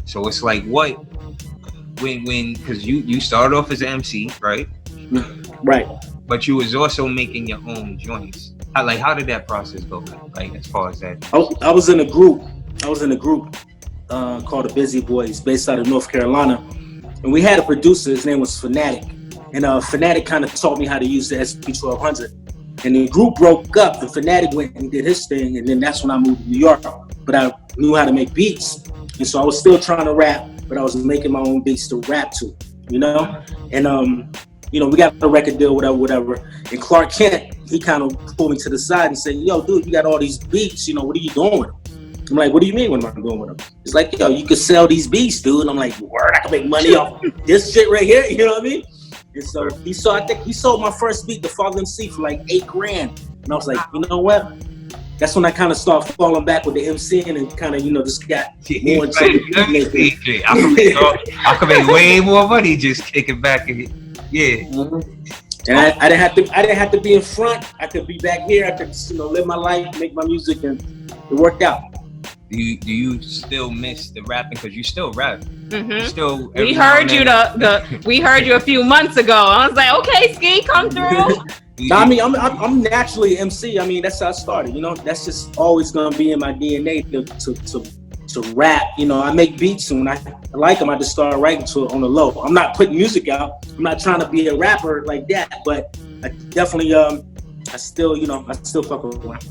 So it's like what when because you started off as an MC, right? Right. But you was also making your own joints. How did that process go? Like as far as that? I was in a group. called the Bizzie Boyz, based out of North Carolina, and we had a producer. His name was Fanatic, and Fanatic kind of taught me how to use the SP1200. And the group broke up. The Fanatic went and did his thing, and then that's when I moved to New York. But I knew how to make beats, and so I was still trying to rap, but I was making my own beats to rap to, you know. And we got a record deal, whatever. And Clark Kent, he kind of pulled me to the side and said, "Yo, dude, you got all these beats. What are you doing with them?" I'm like, "What do you mean? What am I doing with them?" It's like, "Yo, you could sell these beats, dude." And I'm like, "Word, I can make money off this shit right here." You know what I mean? And so I think he sold my first beat, The Father MC, for like $8,000. And I was like, you know what? That's when I kind of started falling back with the MCing and kind of, just got more into the I could make way more money just kicking back and yeah. Mm-hmm. And I didn't have to be in front. I could be back here. I could live my life, make my music, and it worked out. Do you still miss the rapping? Because you still rap. Mm-hmm. We heard you we heard you a few months ago. I was like, okay, Ski, come through. I mean, I'm naturally MC. I mean, that's how I started. That's just always gonna be in my DNA to rap. I make beats, and when I like them, I just start writing to it on the low. I'm not putting music out. I'm not trying to be a rapper like that, but I definitely I still fuck around.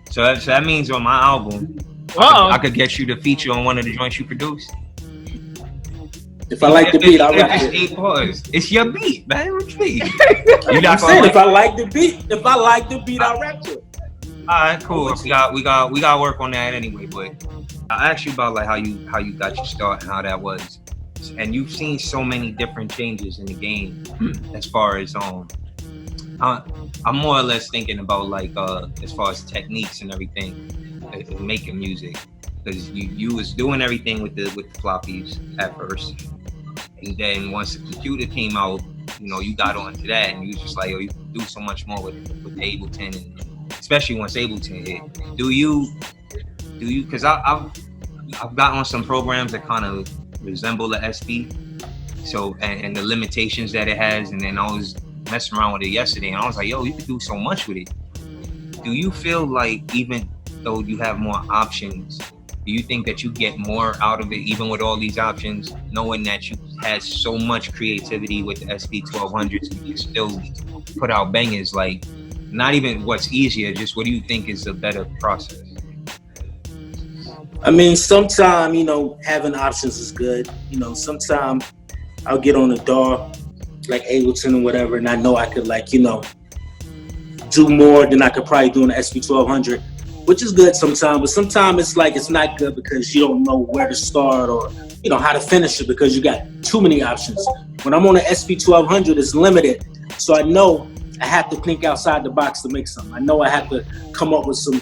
So that means on my album, I could get you to feature on one of the joints you produced. If I like the beat, I'll rap it. It's your beat, man. What you mean? If I like the beat, I'll rap to it. All right, cool. We got to work on that anyway. But I asked you about like how you got your start and how that was, and you've seen so many different changes in the game as far as I'm more or less thinking about like as far as techniques and everything. Making music, because you was doing everything with the floppies at first, and then once the computer came out, you got onto that, and you was just like, you can do so much more with Ableton, and especially once Ableton hit. Do you? Because I've got on some programs that kind of resemble the SP, so and the limitations that it has, and then I was messing around with it yesterday, and I was like, yo, you can do so much with it. Do you feel like even though you have more options, do you think that you get more out of it even with all these options, knowing that you had so much creativity with the SP1200s, you still put out bangers? Like, not even what's easier, just what do you think is a better process? I mean, sometimes, having options is good. Sometimes I'll get on a DAW, like Ableton or whatever, and I know I could do more than I could probably do in the SP1200. Which is good sometimes, but sometimes it's like it's not good because you don't know where to start or how to finish it because you got too many options. When I'm on the SP1200, it's limited, so I know I have to think outside the box to make something. I know I have to come up with some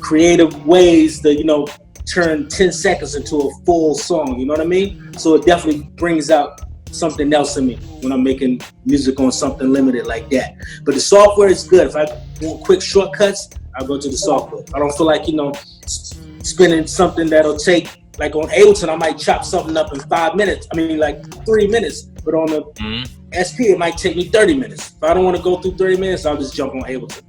creative ways to turn 10 seconds into a full song. You know what I mean? So it definitely brings out something else in me when I'm making music on something limited like that. But the software is good. If I want quick shortcuts, I'll go to the software. I don't feel like, spinning something that'll take, like on Ableton, I might chop something up in 5 minutes. I mean, like 3 minutes. But on the SP, it might take me 30 minutes. If I don't want to go through 30 minutes, I'll just jump on Ableton.